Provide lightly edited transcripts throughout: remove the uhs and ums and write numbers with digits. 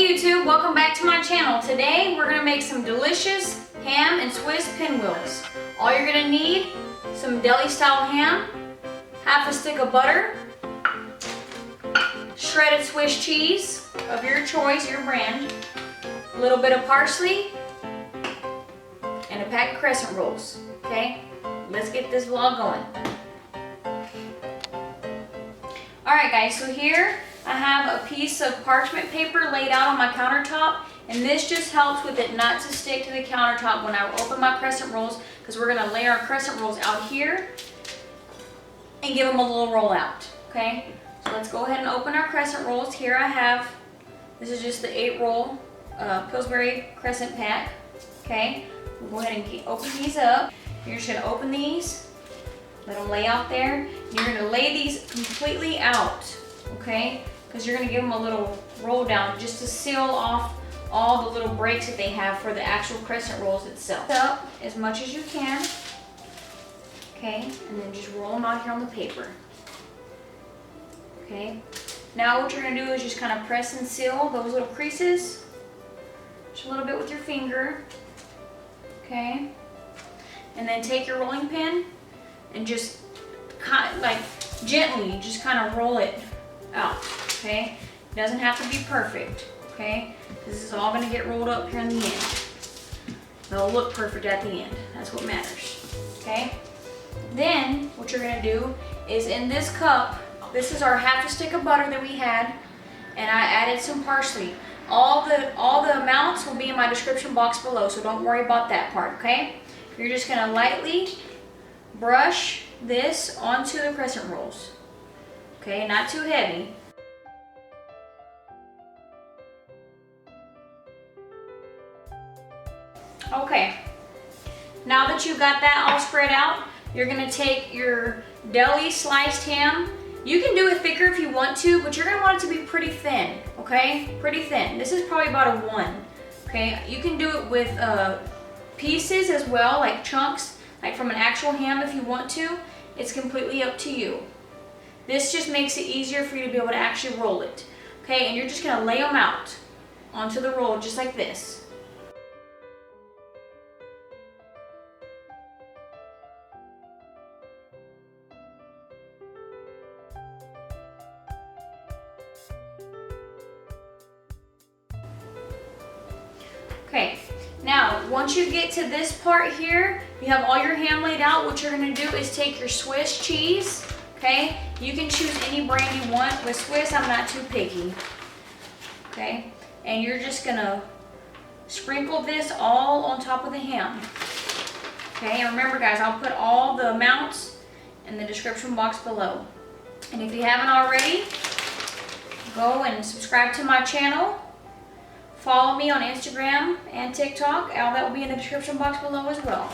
Hey YouTube, welcome back to my channel. Today we're going to make some delicious ham and Swiss pinwheels. All you're going to need, some deli style ham, half a stick of butter, shredded Swiss cheese of your choice, your brand, a little bit of parsley, and a pack of Crescent rolls. Okay, let's get this vlog going. Alright guys, so here I have a piece of parchment paper laid out on my countertop, and this just helps with it not to stick to the countertop when I open my Crescent rolls, because we're going to lay our Crescent rolls out here and give them a little roll out. Okay, so let's go ahead and open our Crescent rolls. Here I have, this is just the 8-roll Pillsbury Crescent pack. Okay, we'll go ahead and open these up. You're just going to open these, let them lay out there. You're going to lay these completely out, okay? Because you're going to give them a little roll down just to seal off all the little breaks that they have for the actual Crescent rolls itself. Up as much as you can, okay? And then just roll them out here on the paper, okay? Now what you're going to do is just kind of press and seal those little creases just a little bit with your finger, okay? And then take your rolling pin and just kind of like gently just kind of roll it out, okay? It doesn't have to be perfect, okay? This is all gonna get rolled up here in the end. It'll look perfect at the end. That's what matters, okay? Then what you're gonna do is in this cup, this is our half a stick of butter that we had, and I added some parsley. All the amounts will be in my description box below, so don't worry about that part, okay? You're just gonna lightly brush this onto the Crescent rolls, okay? Not too heavy. Okay, now that you've got that all spread out, you're gonna take your deli sliced ham. You can do it thicker if you want to, but you're gonna want it to be pretty thin, okay? Pretty thin. This is probably about a 1, okay? You can do it with pieces as well, like chunks, like from an actual ham if you want to. It's completely up to you. This just makes it easier for you to be able to actually roll it, okay? And you're just gonna lay them out onto the roll just like this. Okay, now once you get to this part here, you have all your ham laid out. What you're gonna do is take your Swiss cheese, okay? You can choose any brand you want. With Swiss, I'm not too picky, okay? And you're just gonna sprinkle this all on top of the ham, okay? And remember guys, I'll put all the amounts in the description box below. And if you haven't already, go and subscribe to my channel. Follow me on Instagram and TikTok. All that will be in the description box below as well.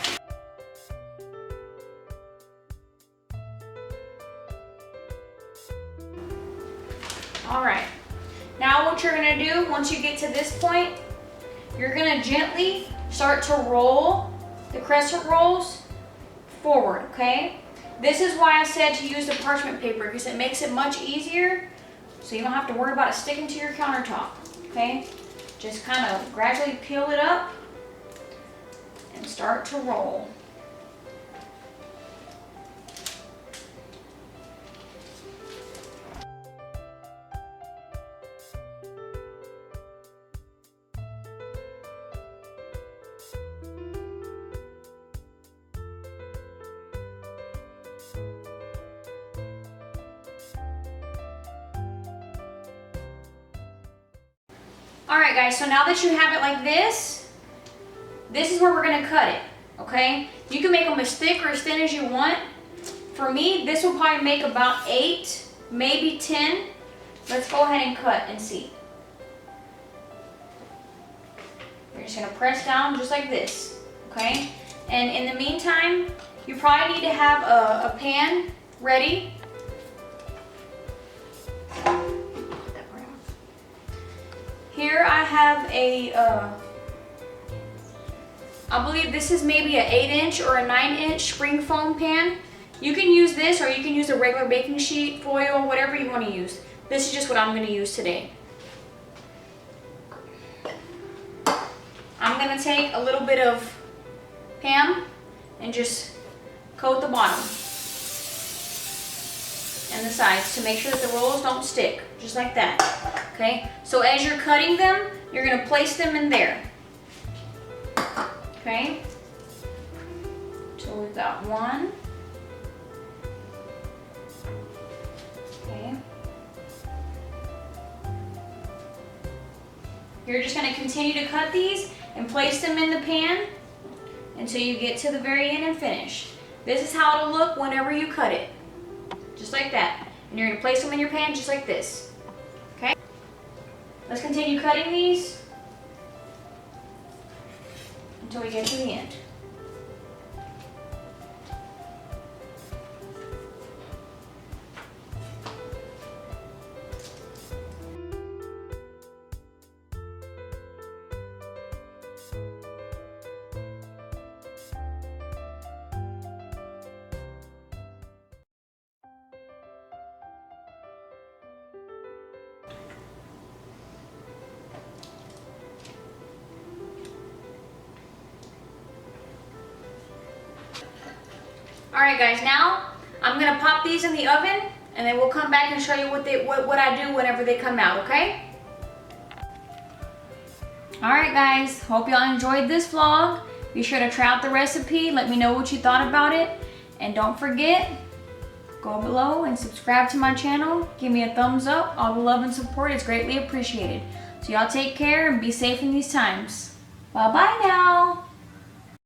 Alright, now what you're going to do once you get to this point, you're going to gently start to roll the Crescent rolls forward, okay? This is why I said to use the parchment paper, because it makes it much easier so you don't have to worry about it sticking to your countertop, okay? Just kind of gradually peel it up and start to roll. Alright guys, so now that you have it like this is where we're going to cut it, okay? You can make them as thick or as thin as you want. For me, this will probably make about 8, maybe 10. Let's go ahead and cut and see. You're just going to press down just like this, okay? And in the meantime, you probably need to have a pan ready. Here I have a, I believe this is maybe an 8-inch or a 9-inch spring foam pan. You can use this, or you can use a regular baking sheet, foil, whatever you want to use. This is just what I'm going to use today. I'm gonna take a little bit of Pam and just coat the bottom and the sides to make sure that the rolls don't stick, just like that, okay? So as you're cutting them, you're gonna place them in there, okay? So we've got one, okay? You're just gonna continue to cut these and place them in the pan until you get to the very end and finish. This is how it'll look whenever you cut it. Just like that. And you're gonna place them in your pan just like this. Okay? Let's continue cutting these until we get to the end. Alright guys, now I'm going to pop these in the oven and then we'll come back and show you what I do whenever they come out, okay? Alright guys, hope y'all enjoyed this vlog. Be sure to try out the recipe, let me know what you thought about it. And don't forget, go below and subscribe to my channel. Give me a thumbs up, all the love and support is greatly appreciated. So y'all take care and be safe in these times. Bye bye now.